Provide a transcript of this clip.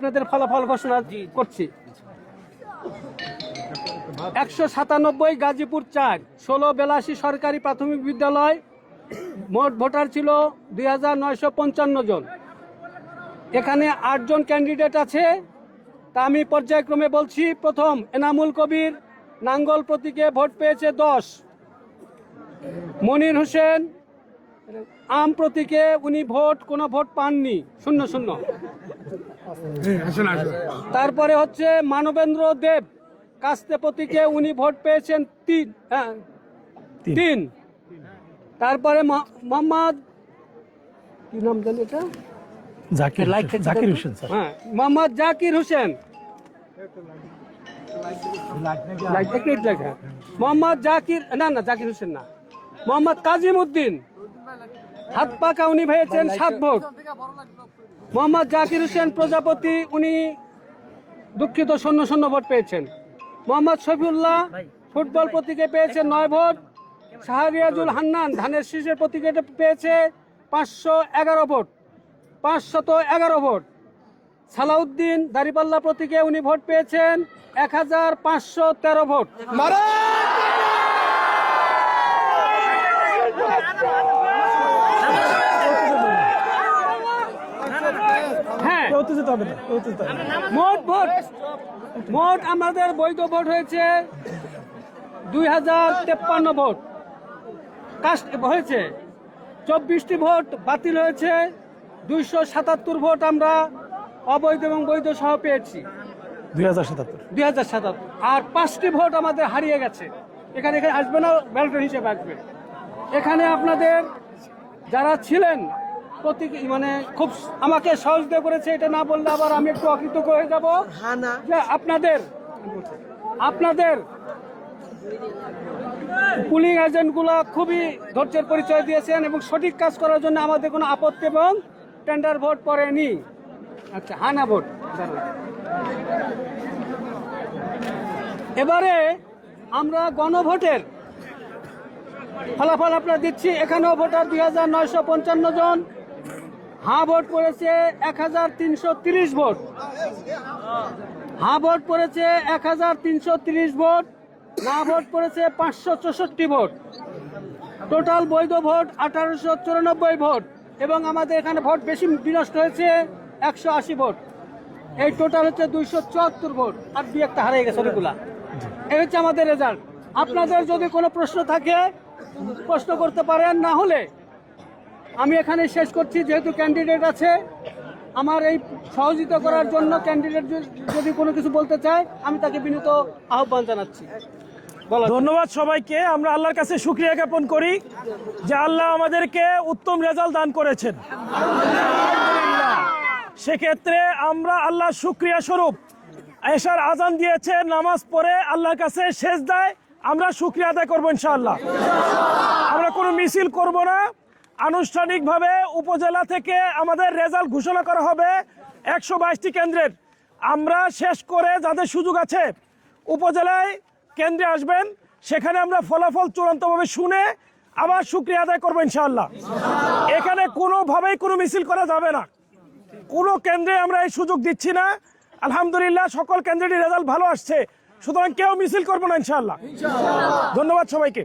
আপনাদের ফলাফল ঘোষণা করছি। 197 গাজীপুর 4, 1682 সরকারি প্রাথমিক বিদ্যালয়, মোট ভোটার ছিল 2955 জন। এখানে 8 জন ক্যান্ডিডেট আছে, তা আমি পর্যায়ক্রমে বলছি। প্রথম এনামুল কবির, নাঙ্গল প্রতীকে ভোট পেয়েছে 10। মনির হোসেন আম প্রতীকে উনি কোনো ভোট পাননি, 0-0। তারপরে হচ্ছে মানবেন্দ্র দেব, কাস্তে প্রতীকে উনি ভোট পেয়েছেন 3। তারপরে মোহাম্মদ কি নাম জানি এটা, জাকির হোসেন স্যার। হ্যাঁ, মোহাম্মদ জাকির হোসেন, মোহাম্মদ জাকির জাকির হোসেন না, মোহাম্মদ কাজিম উদ্দিন, হাত পাকা, উনি পেয়েছেন 7 ভোট। মোহাম্মদ জাকির হোসেন প্রজাপতি, উনি দুঃখিত 0-0 ভোট পেয়েছেন। মোহাম্মদ শফিউল্লাহ ফুটবল প্রতীকে পেয়েছে 9 ভোট। শাহরিয়াজুল হান্নান ধানের শীষের প্রতীকে পেয়েছে 511 ভোট, 511 ভোট। সালাউদ্দিন দাঁড়িপাল্লা প্রতীকে উনি ভোট পেয়েছেন 1513 ভোট। হ্যাঁ, মোট আমাদের বৈধ ভোট হয়েছে 2053 ভোট কাস্ট হয়েছে, 24টি ভোট বাতিল হয়েছে, 277 ভোট আমরা অবৈধ এবং বৈধ সহ পেয়েছি, 2077। আর 5টি ভোট আমাদের হারিয়ে গেছে। এখানে আসবে না, ব্যালট হিসেবে আসবে। এখানে আপনাদের যারা ছিলেন মানে খুব আমাকে সহযোগিতা করেছে, এটা না বললে আবার আমি একটু অকৃতজ্ঞ হয়ে যাব। যে আপনাদের পুলিং এজেন্টগুলো খুবই ধৈর্যের পরিচয় দিয়েছেন এবং সঠিক কাজ করার জন্য আমাদের কোনো আপত্তি এবং টেন্ডার ভোট পড়েনি। আচ্ছা, হানা ভোট। এবারে আমরা গণভোটের ফলাফল আপনারা দিচ্ছি। এখানেও ভোটার 2955 জন। হ্যাঁ ভোট পড়েছে 1330 ভোট। হ্যাঁ ভোট পড়েছে 1330 ভোট। না ভোট পড়েছে 564 ভোট। টোটাল বৈধ ভোট 1894 ভোট এবং আমাদের এখানে ভোট বেশি বিনষ্ট হয়েছে 180 ভোট। এই টোটাল হচ্ছে 274 ভোট, আর 2-1টা হারিয়ে গেছে ওগুলা। এই হচ্ছে আমাদের রেজাল্ট। আপনাদের যদি কোনো প্রশ্ন থাকে প্রশ্ন করতে পারেন, না হলে আমি এখানে শেষ করছি। যেহেতু ক্যান্ডিডেট আছে, আমার এই সহযোগিতা করার জন্য ক্যান্ডিডেট যদি কোনো কিছু বলতে চায়, আমি তাকে বিনীত আহ্বান জানাচ্ছি। ধন্যবাদ সবাইকে। আমরা আল্লাহর কাছে শুকরিয়া জ্ঞাপন করি যে আল্লাহ আমাদেরকে উত্তম রেজাল্ট দান করেছেন। সেক্ষেত্রে আমরা আল্লাহ শুকরিয়া স্বরূপ এশার আজান দিয়েছে, নামাজ পড়ে আল্লাহর কাছে সেজদায় আমরা শুকরিয়া আদায় করবো ইনশাআল্লাহ। আমরা কোনো মিছিল করব না। আনুষ্ঠানিকভাবে উপজেলা থেকে আমাদের রেজাল্ট ঘোষণা করা হবে 122টি কেন্দ্রের। আমরা শেষ করে যাদের সুযোগ আছে উপজেলায় কেন্দ্রে আসবেন, সেখানে আমরা ফলাফল চূড়ান্তভাবে শুনে আবার শুকরিয়া আদায় করবো ইনশাআল্লাহ। এখানে কোনোভাবেই কোনো মিছিল করা যাবে না, কোনো কেন্দ্রে আমরা এই সুযোগ দিচ্ছি না। আলহামদুলিল্লাহ সকল কেন্দ্রেরই রেজাল্ট ভালো আসছে, সুতরাং কেউ মিছিল করবো না ইনশাআল্লাহ। ধন্যবাদ সবাইকে।